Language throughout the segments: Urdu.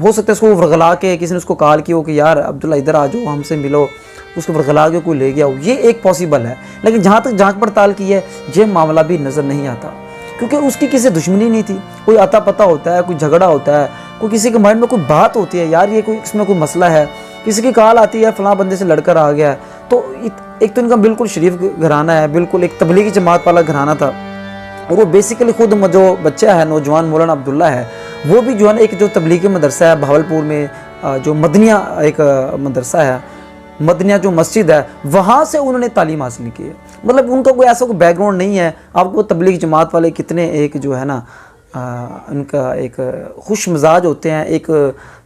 ہو سکتا ہے اس کو ورغلا کے کسی نے اس کو کال کیا ہو کہ یار عبداللہ ادھر آ جاؤ ہم سے ملو، اس کو ورغلا کے کوئی لے گیا ہو، یہ ایک پاسبل ہے۔ لیکن جہاں تک جانچ پڑتال کی ہے یہ معاملہ بھی نظر نہیں آتا، کیونکہ اس کی کسی دشمنی نہیں تھی، کوئی عطا پتہ ہوتا ہے، کوئی جھگڑا ہوتا ہے، کوئی کسی کے مائنڈ میں کوئی بات ہوتی ہے یار یہ کوئی اس میں کوئی مسئلہ ہے، کسی کی کال آتی ہے فلاں بندے سے لڑ کر آ گیا ہے، تو ایک تو ان کا بالکل شریف گھرانہ ہے، بالکل ایک تبلیغی جماعت والا گھرانہ تھا، اور وہ بیسیکلی خود جو بچہ ہے نوجوان مولانا عبداللہ ہے وہ بھی جو ہے نا ایک جو تبلیغی مدرسہ ہے بہاولپور میں، جو مدنیہ ایک مدرسہ ہے، مدنیہ جو مسجد ہے وہاں سے انہوں نے تعلیم حاصل کی ہے۔ مطلب ان کا کوئی ایسا کوئی بیک گراؤنڈ نہیں ہے۔ آپ کو تبلیغ جماعت والے کتنے ایک جو ہے نا ان کا ایک خوش مزاج ہوتے ہیں، ایک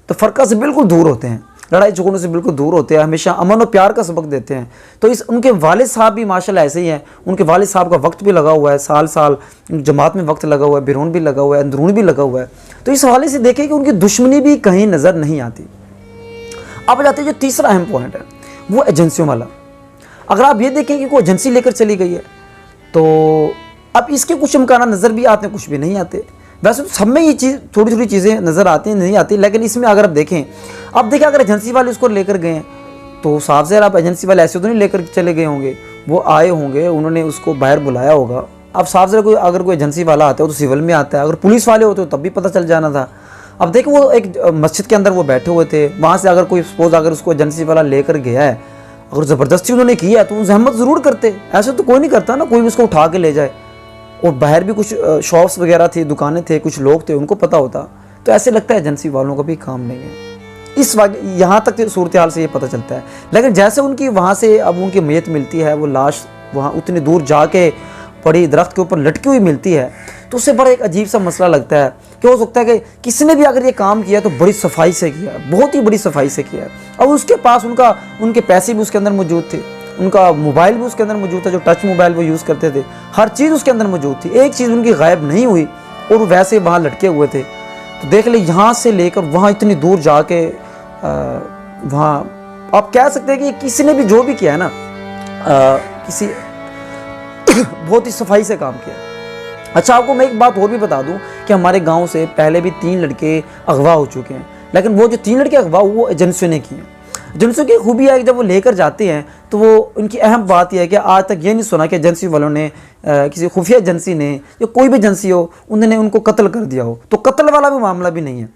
تفرقہ سے بالکل دور ہوتے ہیں، لڑائی جھگڑوں سے بالکل دور ہوتے ہیں، ہمیشہ امن و پیار کا سبق دیتے ہیں۔ تو ان کے والد صاحب بھی ماشاءاللہ ایسے ہی ہیں، ان کے والد صاحب کا وقت بھی لگا ہوا ہے، سال سال جماعت میں وقت لگا ہوا ہے، بیرون بھی لگا ہوا ہے، اندرون بھی لگا ہوا ہے۔ تو اس حوالے سے دیکھیں کہ ان کی دشمنی بھی کہیں نظر نہیں آتی۔ اب جاتے ہیں جو تیسرا اہم پوائنٹ ہے وہ ایجنسیوں والا۔ اگر آپ یہ دیکھیں کہ کوئی ایجنسی لے کر چلی گئی ہے تو اب اس کے کچھ امکانات نظر بھی آتے ہیں، کچھ بھی نہیں آتے۔ ویسے تو سب میں یہ چیز تھوڑی تھوڑی چیزیں نظر آتی ہیں نہیں آتی، لیکن اس میں اگر آپ دیکھیں اگر ایجنسی والے اس کو لے کر گئے ہیں تو صاف ظاہر آپ ایجنسی والے ایسے تو نہیں لے کر چلے گئے ہوں گے، وہ آئے ہوں گے، انہوں نے اس کو باہر بلایا ہوگا۔ اب صاف ظاہر اگر کوئی ایجنسی والا آتا ہے تو سول میں آتا ہے، اگر پولیس والے ہوتے تب بھی پتہ چل جانا تھا۔ اب دیکھیں وہ ایک مسجد کے اندر وہ بیٹھے ہوئے تھے، وہاں سے اگر کوئی سپوز اگر اس کو ایجنسی والا لے کر گیا ہے، اگر زبردستی انہوں نے کی ہے تو وہ زحمت ضرور کرتے، ایسے تو کوئی نہیں کرتا نا، کوئی بھی اس کو اٹھا کے لے جائے۔ اور باہر بھی کچھ شاپس وغیرہ تھی، دکانیں تھے، کچھ لوگ تھے، ان کو پتہ ہوتا، تو ایسے لگتا ہے ایجنسی والوں کا بھی کام نہیں ہے۔ اس یہاں تک صورتحال سے یہ پتہ چلتا ہے۔ لیکن جیسے ان کی وہاں سے اب ان کی میت ملتی ہے، وہ لاش وہاں اتنی دور جا کے پڑی درخت کے اوپر لٹکی ہوئی ملتی ہے، تو اس سے بڑا ایک عجیب سا مسئلہ لگتا ہے کہ ہو سکتا ہے کہ کسی نے بھی اگر یہ کام کیا تو بڑی صفائی سے کیا ہے، بہت ہی بڑی صفائی سے کیا ہے، اور اس کے پاس ان کے پیسے بھی اس کے اندر موجود تھے، ان کا موبائل بھی اس کے اندر موجود تھا، جو ٹچ موبائل وہ یوز کرتے تھے، ہر چیز اس کے اندر موجود تھی، ایک چیز ان کی غائب نہیں ہوئی، اور ویسے وہاں لٹکے ہوئے تھے۔ تو دیکھ لیں یہاں سے لے کر وہاں اتنی دور جا کے وہاں آپ کہہ سکتے ہیں کہ کسی نے بھی جو بھی کیا ہے نا کسی بہت ہی صفائی سے کام کیا۔ اچھا آپ کو میں ایک بات اور بھی بتا دوں کہ ہمارے گاؤں سے پہلے بھی 3 لڑکے اغوا ہو چکے ہیں، لیکن وہ جو 3 لڑکے اغوا وہ ایجنسیوں نے کیے ہیں۔ ایجنسیوں کی خوبی ہے کہ جب وہ لے کر جاتے ہیں تو وہ ان کی اہم بات یہ ہے کہ آج تک یہ نہیں سنا کہ ایجنسی والوں نے کسی خفیہ ایجنسی نے یا کوئی بھی ایجنسی ہو انہوں نے ان کو قتل کر دیا ہو۔ تو قتل والا بھی معاملہ بھی نہیں ہے،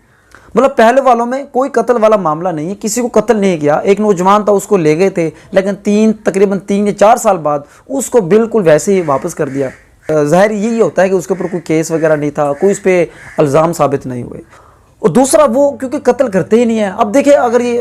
مطلب پہلے والوں میں کوئی قتل والا معاملہ نہیں ہے، کسی کو قتل نہیں کیا۔ ایک نوجوان تھا اس کو لے گئے تھے، لیکن تقریباً 3 یا 4 سال بعد اس کو بالکل ویسے ہی واپس کر دیا۔ ظاہر یہی ہوتا ہے کہ اس کے اوپر کوئی کیس وغیرہ نہیں تھا، کوئی اس پہ الزام ثابت نہیں ہوئے۔ اور دوسرا وہ کیونکہ قتل کرتے ہی نہیں ہیں۔ اب دیکھیں اگر یہ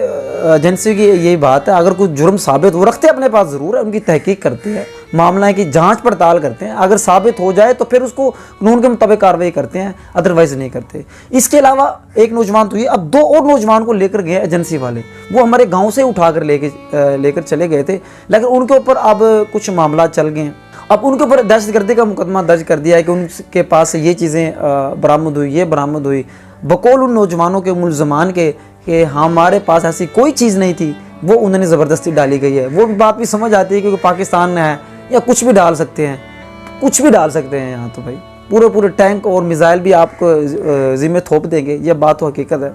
ایجنسی کی یہی بات ہے، اگر کوئی جرم ثابت وہ رکھتے اپنے پاس ضرور ہے، ان کی تحقیق کرتے ہیں، معاملہ ہے کہ جانچ پڑتال کرتے ہیں، اگر ثابت ہو جائے تو پھر اس کو قانون کے مطابق کارروائی کرتے ہیں، ادروائز نہیں کرتے۔ اس کے علاوہ ایک نوجوان تو یہ، اب 2 اور نوجوان کو لے کر گئے ایجنسی والے، وہ ہمارے گاؤں سے اٹھا کر لے کر چلے گئے تھے، لیکن ان کے اوپر اب کچھ معاملات چل گئے ہیں۔ اب ان کے اوپر دہشت گردی کا مقدمہ درج کر دیا ہے کہ ان کے پاس سے یہ چیزیں برآمد ہوئی، یہ برآمد ہوئی، بقول ان نوجوانوں کے ملزمان کے کہ ہمارے پاس ایسی کوئی چیز نہیں تھی، وہ انہوں نے زبردستی ڈالی گئی ہے۔ وہ بھی بات بھی سمجھ آتی ہے کیونکہ پاکستان میں ہے، یا کچھ بھی ڈال سکتے ہیں، کچھ بھی ڈال سکتے ہیں یہاں، تو بھائی پورے ٹینک اور میزائل بھی آپ کو ذمہ تھوپ دیں گے، یہ بات تو حقیقت ہے۔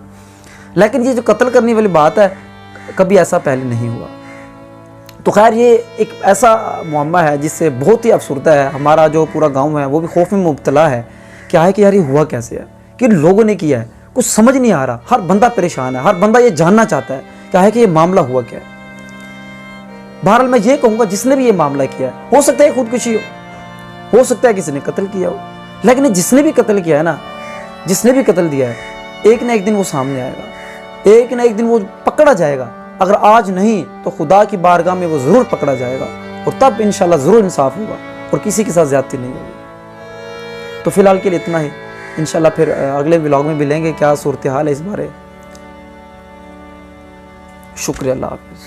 لیکن یہ جو قتل کرنے والی بات ہے کبھی ایسا پہلے نہیں ہوا۔ تو خیر یہ ایک ایسا معاملہ ہے جس سے بہت ہی افسردہ ہے، ہمارا جو پورا گاؤں ہے وہ بھی خوف میں مبتلا ہے، کیا ہے کہ یار یہ ہوا کیسے ہے، کن لوگوں نے کیا ہے، کچھ سمجھ نہیں آ رہا، ہر بندہ پریشان ہے، ہر بندہ یہ جاننا چاہتا ہے کیا ہے کہ یہ معاملہ ہوا کیا ہے۔ بہرحال میں یہ کہوں گا جس نے بھی یہ معاملہ کیا ہے، ہو سکتا ہے خودکشی ہو سکتا ہے کسی نے قتل کیا ہو، لیکن جس نے بھی قتل کیا ہے نا، جس نے بھی قتل دیا ہے، ایک نہ ایک دن وہ سامنے آئے گا، ایک نہ ایک دن وہ پکڑا جائے گا، اگر آج نہیں تو خدا کی بارگاہ میں وہ ضرور پکڑا جائے گا، اور تب انشاءاللہ ضرور انصاف ہوگا اور کسی کے ساتھ زیادتی نہیں ہوگی۔ تو فی الحال کے لیے اتنا ہی، انشاءاللہ پھر اگلے ولاگ میں بھی لیں گے کیا صورتحال ہے اس بارے۔ شکریہ، اللہ حافظ۔